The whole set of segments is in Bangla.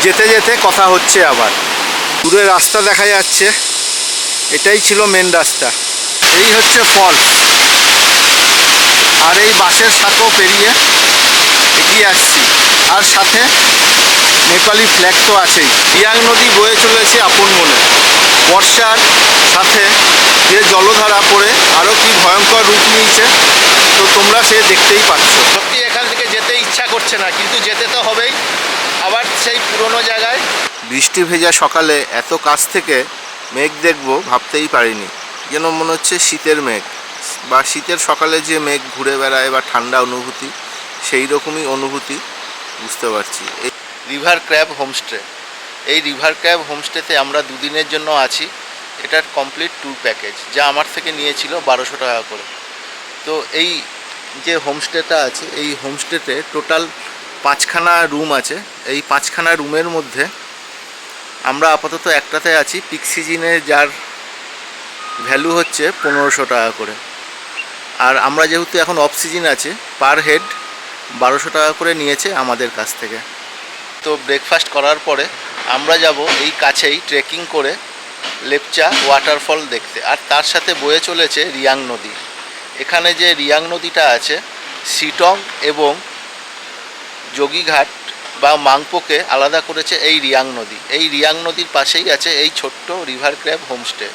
যেতে যেতে কথা হচ্ছে আবার। দূরে রাস্তা দেখা যাচ্ছে, এটাই ছিল মেন রাস্তা। এই হচ্ছে ফলস, আর এই বাঁশের সাঁকো পেরিয়ে এগিয়ে আসছি। আর সাথে নেপালি ফ্ল্যাগ তো আছেই। রিয়াং নদী বয়ে চলেছে আপন মনে। বর্ষার সাথে যে জলধারা পড়ে আরও কি ভয়ঙ্কর রূপ নিয়েছে, তো তোমরা সে দেখতেই পাচ্ছ। সত্যি এখান থেকে যেতে ইচ্ছা করছে না, কিন্তু যেতে তো হবেই, আবার সেই পুরনো জায়গায়। বৃষ্টি ভেজা সকালে এত কাছ থেকে মেঘ দেখবো ভাবতেই পারিনি। যেন মনে হচ্ছে শীতের মেঘ, বা শীতের সকালে যে মেঘ ঘুরে বেড়ায় বা ঠান্ডা অনুভূতি, সেই রকমই অনুভূতি বুঝতে পারছি। এই রিভার ক্র্যাব হোমস্টে, এই রিভার ক্র্যাব হোমস্টেতে আমরা দুদিনের জন্য আছি। এটার কমপ্লিট ট্যুর প্যাকেজ, যা আমার থেকে নিয়েছিল 1200 টাকা করে। তো এই যে হোমস্টেটা আছে, এই হোমস্টেতে টোটাল 5খানা রুম আছে। এই 5খানা রুমের মধ্যে আমরা আপাতত একটাতে আছি, পিক সিজনে, যার ভ্যালু হচ্ছে 1500 টাকা করে। আর আমরা যেহেতু এখন অফ সিজন আছে, পার হেড 1200 টাকা করে নিয়েছে আমাদের কাছ থেকে। তো ব্রেকফাস্ট করার পরে আমরা যাব এই কাছেই ট্রেকিং করে লেপচা ওয়াটারফল দেখতে। আর তার সাথে বয়ে চলেছে রিয়াং নদী। এখানে যে রিয়াং নদীটা আছে, সিটং এবং যোগীঘাট বা মাংপোকে আলাদা করেছে এই রিয়াং নদী। এই রিয়াং নদীর পাশেই আছে এই ছোট্ট রিভার ক্র্যাব হোমস্টে।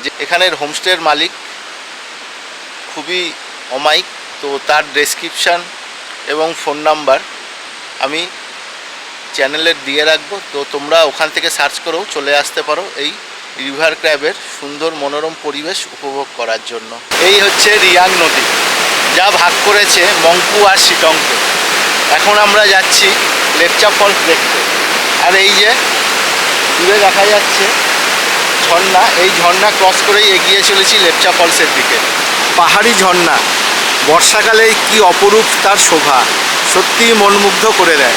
যে এখানের হোমস্টের মালিক খুবই অমায়িক। তো তার ডেসক্রিপশান এবং ফোন নাম্বার আমি চ্যানেলে দিয়ে রাখবো, তো তোমরা ওখান থেকে সার্চ করেও চলে আসতে পারো এই রিভার ক্র্যাবের সুন্দর মনোরম পরিবেশ উপভোগ করার জন্য। এই হচ্ছে রিয়াং নদী, যা ভাগ করেছে মংপু আর সিটংকে। এখন আমরা যাচ্ছি লেপচা ফলস দেখতে। আর এই যে দূরে দেখা যাচ্ছে ঝর্ণা, এই ঝর্ণা ক্রস করেই এগিয়ে চলেছি লেপচা ফলসের দিকে। পাহাড়ি ঝর্ণা বর্ষাকালে কি অপরূপ তার শোভা, সত্যিই মনমুগ্ধ করে দেয়।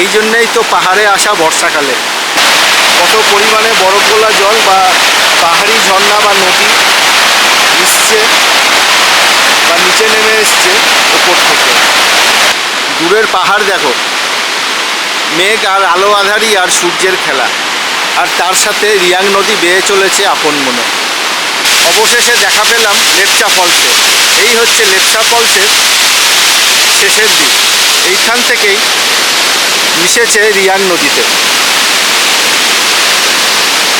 এই জন্যেই তো পাহাড়ে আসা বর্ষাকালে। কত পরিমাণে বরফ গোলা জল বা পাহাড়ি ঝর্ণা বা নদী এসছে বা নিচে নেমে এসছে ওপর থেকে। দূরের পাহাড় দেখো, মেঘ আর আলো আঁধারি আর সূর্যের খেলা। আর তার সাথে রিয়াং নদী বেয়ে চলেছে আপন মনে। অবশেষে দেখা পেলাম লেপচা ফলসে। এই হচ্ছে লেপচা ফলসের শেষের দিক। এইখান থেকেই মিশেছে রিয়াং নদীতে।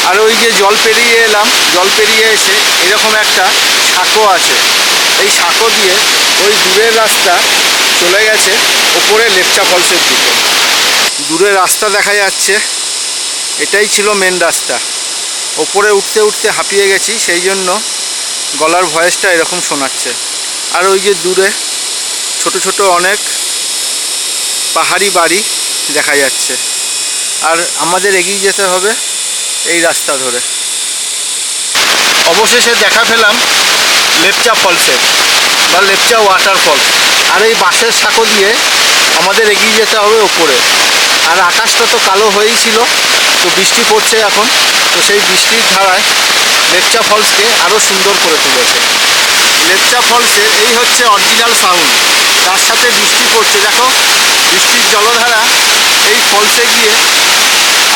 আর ওই যে জল পেরিয়ে এলাম, জল পেরিয়ে এসে এরকম একটা সাঁকো আছে। এই সাঁকো দিয়ে ওই দূরের রাস্তা চলে গেছে ওপরে লেপচা ফলসের দিকে। দূরে রাস্তা দেখা যাচ্ছে, এটাই ছিল মেন রাস্তা। ওপরে উঠতে উঠতে হাঁপিয়ে গেছি, সেই জন্য গলার ভয়েসটা এরকম শোনাচ্ছে। আর ওই যে দূরে ছোট ছোট অনেক পাহাড়ি বাড়ি দেখা যাচ্ছে। আর আমাদের এগিয়ে যেতে হবে এই রাস্তা ধরে। অবশেষে দেখা পেলাম লেপচা ফলসের বা লেপচা ওয়াটারফল। আর এই বাঁশের সাঁকো দিয়ে আমাদের এগিয়ে যেতে হবে ওপরে। আর আকাশটা তো কালো হয়েই ছিল, তো বৃষ্টি পড়ছে এখন। তো সেই বৃষ্টির ধারায় লেপচা ফলসকে আরও সুন্দর করে তুলেছে। লেপচা ফলসের এই হচ্ছে অরিজিনাল সাউন্ড, তার সাথে বৃষ্টি পড়ছে। দেখো বৃষ্টির জলধারা এই ফলসে গিয়ে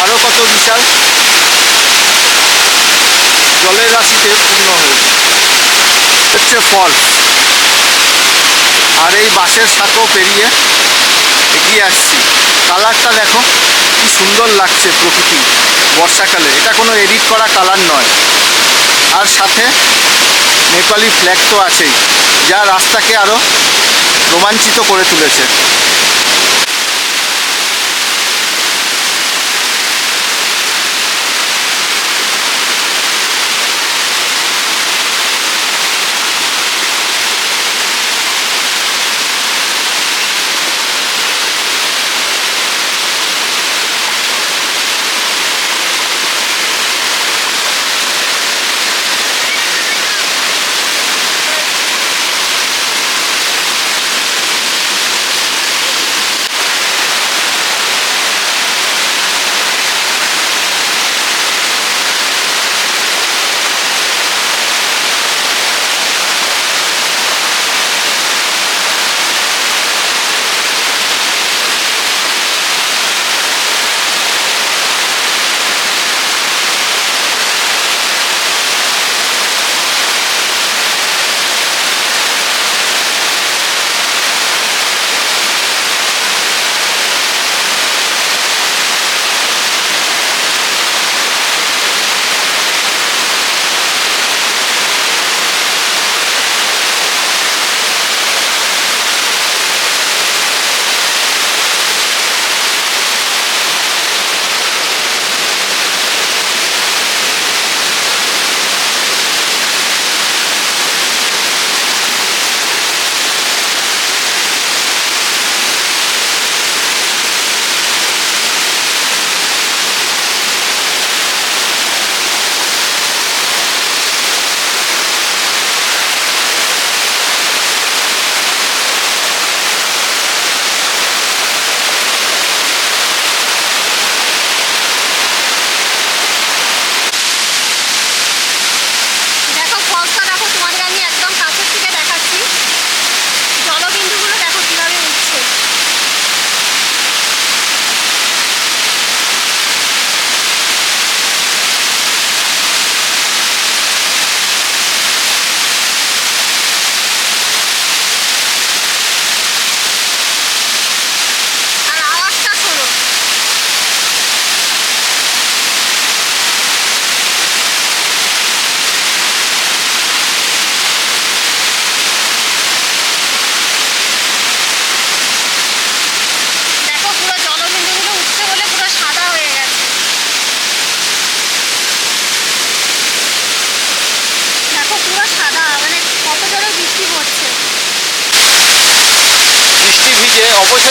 আরও কত বিশাল জলের রাশিতে পূর্ণ হয়েছে। হচ্ছে ফলস, আর এই বাঁশের সাঁকো পেরিয়ে এগিয়ে আসছি। কালারটা দেখো কি সুন্দর লাগছে প্রকৃতি বর্ষাকালে। এটা কোনো এডিট করা কালার নয়। আর সাথে নেপালি ফ্ল্যাগ তো আছেই, যা রাস্তাকে আরও রোমাঞ্চিত করে তুলেছে।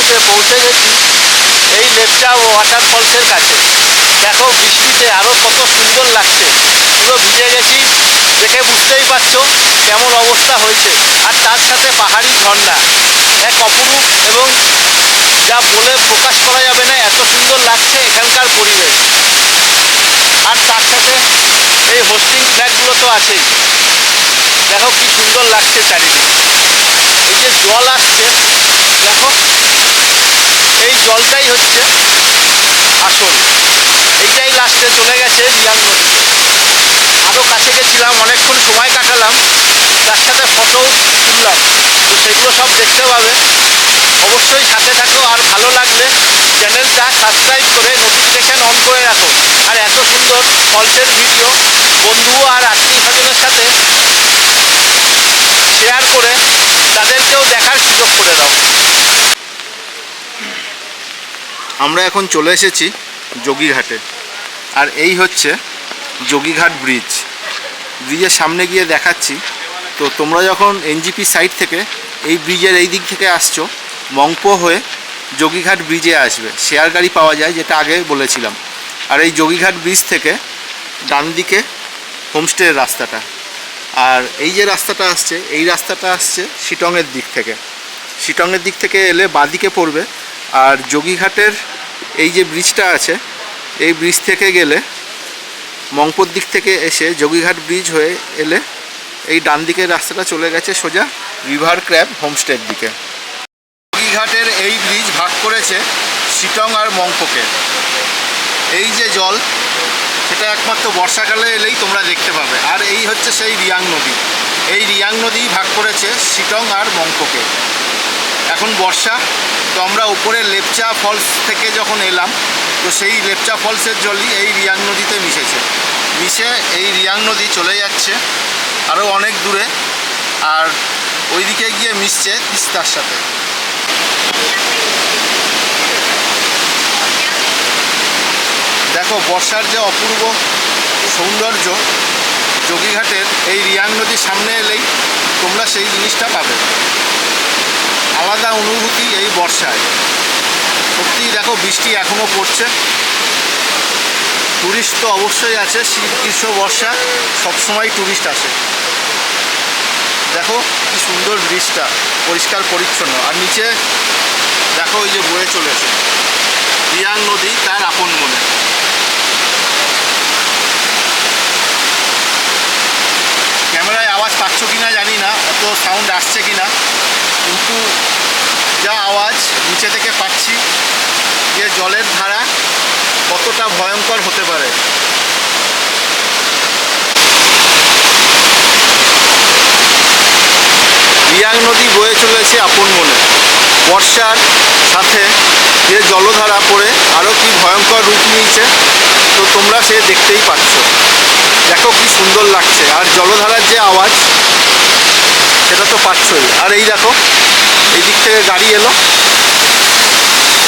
মুহূর্তে পৌঁছে গেছি এই লেপচা ওয়াটারফলসের কাছে। দেখো বৃষ্টিতে আরও কত সুন্দর লাগছে, পুরো ভিজে গেছি, দেখে বুঝতেই পারছো কেমন অবস্থা হয়েছে। আর তার সাথে পাহাড়ি ঝর্ণা, এক অপরূপ এবং যা বলে প্রকাশ করা যাবে না, এত সুন্দর লাগছে এখানকার পরিবেশ। আর তার সাথে এই হোস্টিং ফ্ল্যাটগুলো তো আছেই, দেখো কি সুন্দর লাগছে চারিদিকে। এই যে জল আসছে দেখো, এই জলটাই হচ্ছে আসল, এইটাই লাস্টে চলে গেছে রিয়াং নদীতে। আরও কাছে গেছিলাম, অনেকক্ষণ সময় কাটালাম, তার সাথে ফটোও তুললাম, তো সেগুলো সব দেখতে পাবে। অবশ্যই সাথে থাকো, আর ভালো লাগলে চ্যানেলটা সাবস্ক্রাইব করে নোটিফিকেশান অন করে রাখো। আর এত সুন্দর ফলসের ভিডিও বন্ধু আর আত্মীয় স্বজনের সাথে শেয়ার করে তাদেরকেও দেখার সুযোগ করে দাও। আমরা এখন চলে এসেছি যোগীঘাটে, আর এই হচ্ছে যোগীঘাট ব্রিজ। ব্রিজের সামনে গিয়ে দেখাচ্ছি। তো তোমরা যখন এনজিপি সাইড থেকে এই ব্রিজের এই দিক থেকে আসছো, মংপো হয়ে যোগীঘাট ব্রিজে আসবে, শেয়ার গাড়ি পাওয়া যায়, যেটা আগে বলেছিলাম। আর এই যোগীঘাট ব্রিজ থেকে ডান দিকে হোমস্টের রাস্তাটা, আর এই যে রাস্তাটা আসছে, এই রাস্তাটা আসছে শিটংয়ের দিক থেকে। শিটংয়ের দিক থেকে এলে বাঁদিকে পড়বে। আর যোগীঘাটের এই যে ব্রিজটা আছে, এই ব্রিজ থেকে গেলে মংপোর দিক থেকে এসে যোগীঘাট ব্রিজ হয়ে এলে এই ডান দিকের রাস্তাটা চলে গেছে সোজা রিভার ক্র্যাব হোমস্টের দিকে। যোগীঘাটের এই ব্রিজ ভাগ করেছে শিটং আর মংপোকে। এই যে জল, সেটা একমাত্র বর্ষাকালে এলেই তোমরা দেখতে পাবে। আর এই হচ্ছে সেই রিয়াং নদী। এই রিয়াং নদী ভাগ করেছে শিটং আর মংপোকে। এখন বর্ষা, তো আমরা উপরে লেপচা ফলস থেকে যখন এলাম, তো সেই লেপচা ফলসের জলই এই রিয়াং নদীতে মিশে এই রিয়াং নদী চলে যাচ্ছে আরও অনেক দূরে, আর ওইদিকে গিয়ে মিশছে তিস্তার সাথে। দেখো বর্ষার যে অপূর্ব সৌন্দর্য, যোগীঘাটের এই রিয়াং নদীর সামনে এলেই তোমরা সেই জিনিসটা পাবে। আলাদা অনুভূতি এই বর্ষায়। সত্যিই দেখো বৃষ্টি এখনও পড়ছে, টুরিস্ট তো অবশ্যই আছে, শীত গ্রীষ্ম বর্ষা সবসময় টুরিস্ট আসে। দেখো কি সুন্দর ব্রিজটা, পরিষ্কার পরিচ্ছন্ন। আর নিচে দেখো ওই যে বয়ে চলেছে রিয়াং নদী তার আপন মনে। ক্যামেরায় আওয়াজ পাচ্ছ কিনা জানি না, অত সাউন্ড আসছে কিনা, কিন্তু যা আওয়াজ নিচে থেকে পাচ্ছি, যে জলের ধারা কতটা ভয়ঙ্কর হতে পারে। রিয়াং নদী বয়ে চলেছে আপন মনে। বর্ষার সাথে যে জলধারা পড়ে আরও কি ভয়ঙ্কর রূপ নিয়েছে, তো তোমরা সে দেখতেই পাচ্ছ। দেখো কি সুন্দর লাগছে। আর জলধারার যে আওয়াজ, সেটা তো পাচ্ছই। আর এই দেখো এই দিক থেকে গাড়ি এলো,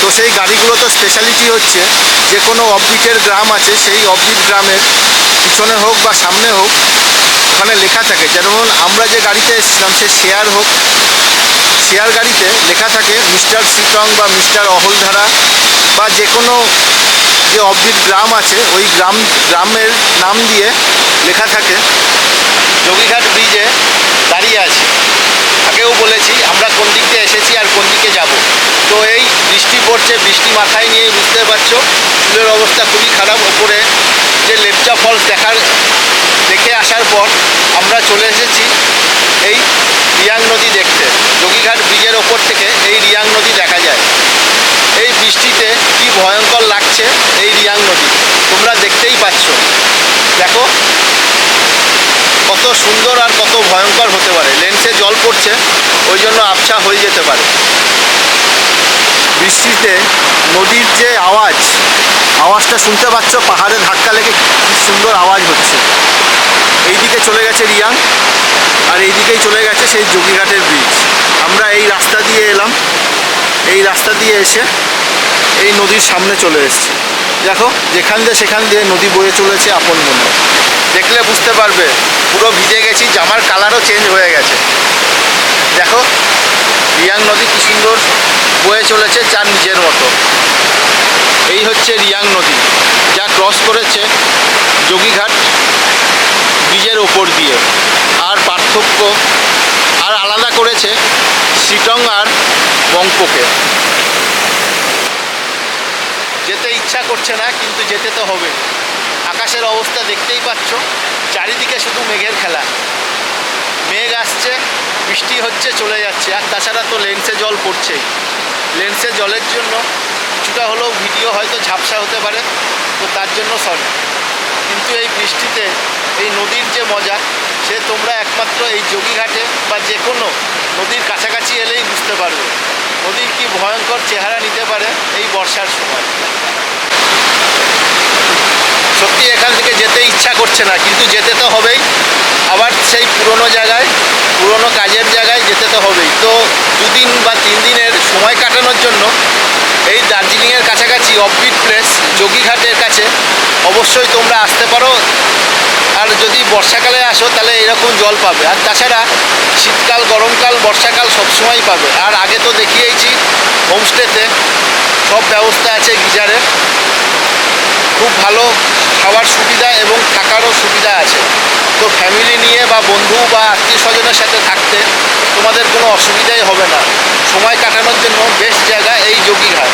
তো সেই গাড়িগুলো তো স্পেশালিটি হচ্ছে যে কোনো অফবিটের গ্রাম আছে, সেই অফবিট গ্রামের পিছনে হোক বা সামনে হোক, ওখানে লেখা থাকে। যেমন আমরা যে গাড়িতে এসেছিলাম, সে শেয়ার গাড়িতে লেখা থাকে মিস্টার শিটং বা মিস্টার অহলধারা, বা যে কোনো যে অফবিট গ্রাম আছে ওই গ্রামের নাম দিয়ে লেখা থাকে। যোগীঘাট ব্রিজে দাঁড়িয়ে আছে, আগেও বলেছি আমরা কোন দিক দিয়ে এসেছি আর কোন দিকে যাব। তো এই বৃষ্টি পড়ছে, বৃষ্টি মাথায় নিয়ে বুঝতে পারছো চুলের অবস্থা খুবই খারাপ। ওপরে যে লেপচা ফলস দেখে আসার পর আমরা চলে এসেছি এই রিয়াং নদী দেখতে। যোগীঘাট ব্রিজের ওপর থেকে এই রিয়াং নদী দেখা যায়। এই বৃষ্টিতে কি ভয়ঙ্কর লাগছে এই রিয়াং নদী, তোমরা দেখতেই পাচ্ছ। দেখো কত সুন্দর আর কত ভয়ঙ্কর হতে পারে। লেন্সে জল পড়ছে, ওই জন্য আবছা হয়ে যেতে পারে। বৃষ্টিতে নদীর যে আওয়াজটা শুনতে পাচ্ছ, পাহাড়ে ধাক্কা লেগে কি সুন্দর আওয়াজ হচ্ছে। এইদিকে চলে গেছে রিয়াং, আর এইদিকেই চলে গেছে সেই যোগীঘাটের ব্রিজ। আমরা এই রাস্তা দিয়ে এলাম, এই রাস্তা দিয়ে এসে এই নদীর সামনে চলে এসেছি। দেখো যেখান দিয়ে সেখান দিয়ে নদী বয়ে চলেছে আপন মনে। দেখলে বুঝতে পারবে পুরো ভিজে গেছি, জামার কালারও চেঞ্জ হয়ে গেছে। দেখো রিয়াং নদী কি সুন্দর বয়ে চলেছে যার নিজের মতো। এই হচ্ছে রিয়াং নদী, যা ক্রস করেছে যোগীঘাট ব্রিজের ওপর দিয়ে। আর পার্থক্য আর আলাদা করেছে শিটং আর বংপোকে। যেতে ইচ্ছা করছে না, কিন্তু যেতে তো হবে। আকাশের অবস্থা দেখতেই পাচ্ছ, চারিদিকে শুধু মেঘের খেলা। মেঘ আসছে, বৃষ্টি হচ্ছে, চলে যাচ্ছে। আর তাছাড়া তো লেন্সে জল পড়ছেই। লেন্সে জলের জন্য কিছুটা হলেও ভিডিও হয়তো ঝাপসা হতে পারে, তো তার জন্য সরি। কিন্তু এই বৃষ্টিতে এই নদীর যে মজা, সে তোমরা একমাত্র এই যোগীঘাটে বা যে কোনো নদীর কাছাকাছি এলেই বুঝতে পারবে নদীর কি ভয়ঙ্কর চেহারা নিতে পারে এই বর্ষার সময়। সত্যি এখান থেকে যেতে ইচ্ছা করছে না, কিন্তু যেতে তো হবেই। আবার সেই পুরনো জায়গায়, পুরনো কাজের জায়গায় যেতে তো হবেই। তো 2 দিন বা 3 দিনের সময় কাটানোর জন্য এই দার্জিলিংয়ের কাছাকাছি অফবিট প্লেস যোগীঘাটের কাছে অবশ্যই তোমরা আসতে পারো। আর যদি বর্ষাকালে আসো তাহলে এরকম জল পাবে। আর তাছাড়া শীতকাল, গরমকাল, বর্ষাকাল সবসময়ই পাবে। আর আগে তো দেখিয়েছি হোমস্টেতে সব ব্যবস্থা আছে গিজারের, খুব ভালো খাওয়ার সুবিধা এবং থাকারও সুবিধা আছে। তো ফ্যামিলি নিয়ে বা বন্ধু বা আত্মীয় স্বজনের সাথে থাকতে তোমাদের কোনো অসুবিধাই হবে না। সময় কাটানোর জন্য বেস্ট জায়গা এই যোগীঘাট।